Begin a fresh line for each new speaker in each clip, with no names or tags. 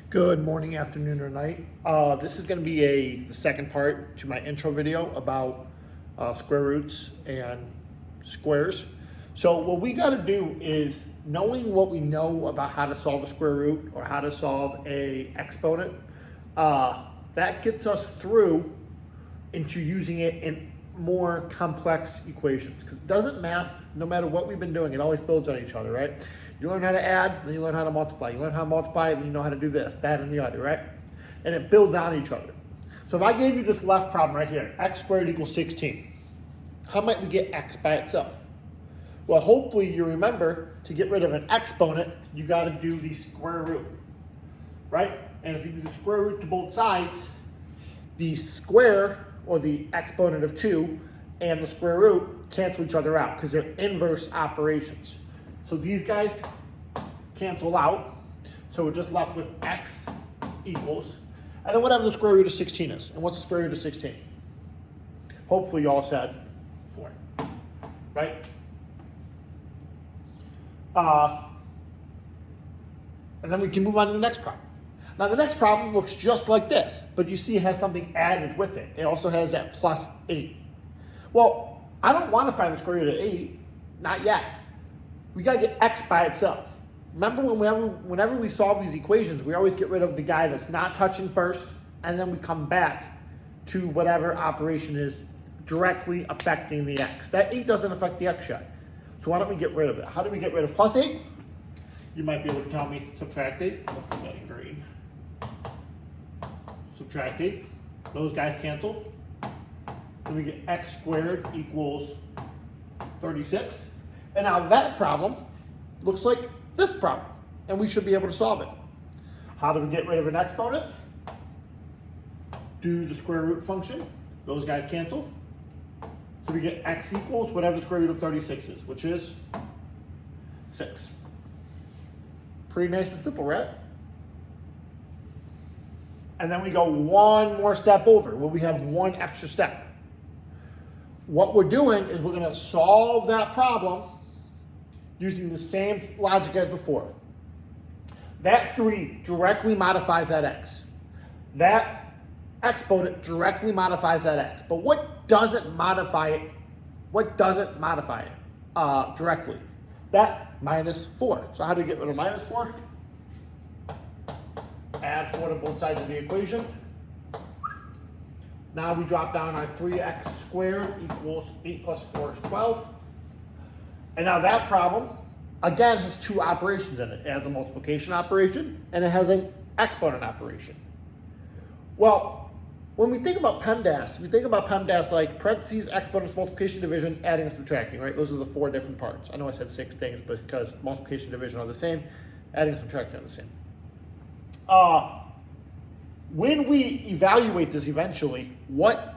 Good morning, afternoon, or night. This is going to be the second part to my intro video about square roots and squares. So what we got to do is, knowing what we know about how to solve a square root or how to solve a exponent, that gets us through into using it in more complex equations. Because doesn't math, no matter what we've been doing, it always builds on each other, right? You learn how to add, then you learn how to multiply. You learn how to multiply, then you know how to do this, that, and the other, right? And it builds on each other. So if I gave you this left problem right here, x squared equals 16, how might we get x by itself? Well, hopefully you remember, to get rid of an exponent, you got to do the square root, right? And if you do the square root to both sides, the square, or the exponent of 2, and the square root cancel each other out because they're inverse operations. So these guys cancel out. So we're just left with x equals, and then whatever the square root of 16 is. And what's the square root of 16? Hopefully you all said 4, right? And then we can move on to the next problem. Now the next problem looks just like this, but you see it has something added with it. It also has that plus 8. Well, I don't want to find the square root of 8, not yet. We got to get x by itself. Remember, whenever we solve these equations, we always get rid of the guy that's not touching first, and then we come back to whatever operation is directly affecting the x. That 8 doesn't affect the x yet. So why don't we get rid of it? How do we get rid of plus 8? You might be able to tell me, subtract 8. Let's put that in green. Subtract 8. Those guys cancel. Then we get x squared equals 36. And now that problem looks like this problem, and we should be able to solve it. How do we get rid of an exponent? Do the square root function. Those guys cancel. So we get x equals whatever the square root of 36 is, which is 6. Pretty nice and simple, right? And then we go one more step over, where we have one extra step. What we're doing is we're going to solve that problem using the same logic as before. That 3 directly modifies that x. That exponent directly modifies that x. But what doesn't modify it? What doesn't modify it directly? That minus 4. So how do we get rid of minus 4? Add 4 to both sides of the equation. Now we drop down our 3x squared equals 8 plus 4 is 12. And now that problem, again, has 2 operations in it. It has a multiplication operation, and it has an exponent operation. Well, when we think about PEMDAS, we think about PEMDAS like parentheses, exponents, multiplication, division, adding, and subtracting, right? Those are the 4 different parts. I know I said 6 things, but because multiplication and division are the same, adding and subtracting are the same. When we evaluate this eventually, what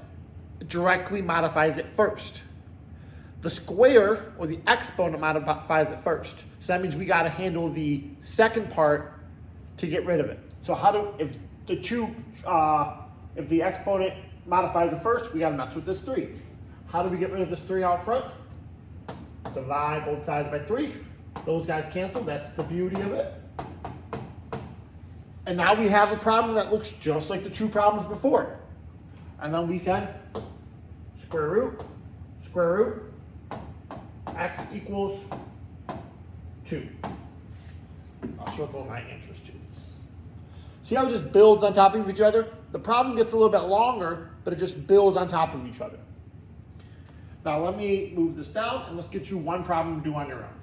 directly modifies it first? The square, or the exponent, modifies it first. So that means we got to handle the second part to get rid of it. So if the exponent modifies it first, we got to mess with this 3. How do we get rid of this 3 out front? Divide both sides by 3. Those guys cancel. That's the beauty of it. And now we have a problem that looks just like the 2 problems before. And then we can square root, x equals 2. I'll circle my answers too. See how it just builds on top of each other? The problem gets a little bit longer, but it just builds on top of each other. Now let me move this down, and let's get you one problem to do on your own.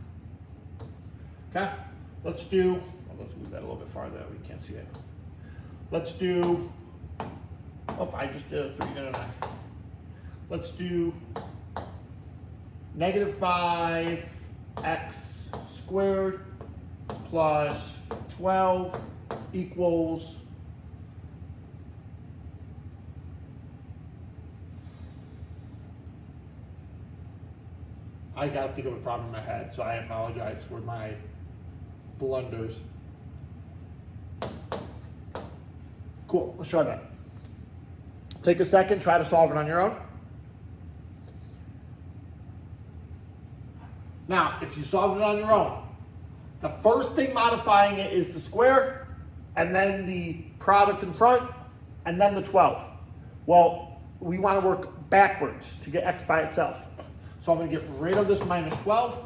Okay? Let's move that a little bit farther. We can't see it. Let's do, I just did a 3, didn't I? Let's do negative 5x squared plus 12 equals I gotta think of a problem in my head, so I apologize for my blunders. Cool, let's try that. Take a second, try to solve it on your own. Now, if you solve it on your own, the first thing modifying it is the square, and then the product in front, and then the 12. Well, we want to work backwards to get x by itself. So I'm going to get rid of this minus 12.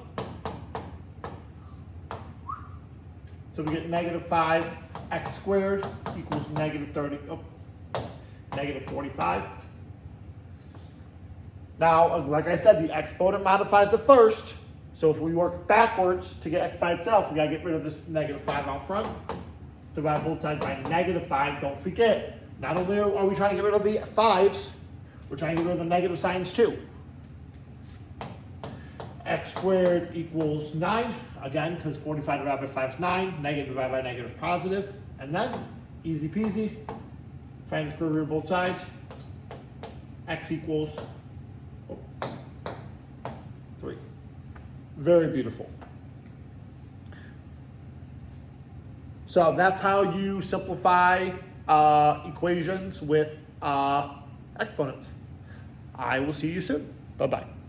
So we get negative 5x squared equals negative 45. Now, like I said, the exponent modifies the first. So if we work backwards to get x by itself, we got to get rid of this negative 5 out front. Divide both sides by negative 5. Don't forget, not only are we trying to get rid of the 5s, we're trying to get rid of the negative signs too. X squared equals 9. Again, because 45 divided by 5 is 9. Negative divided by negative is positive. And then, easy peasy, find the square root of both sides. X equals 3. Very beautiful. So that's how you simplify equations with exponents. I will see you soon. Bye-bye.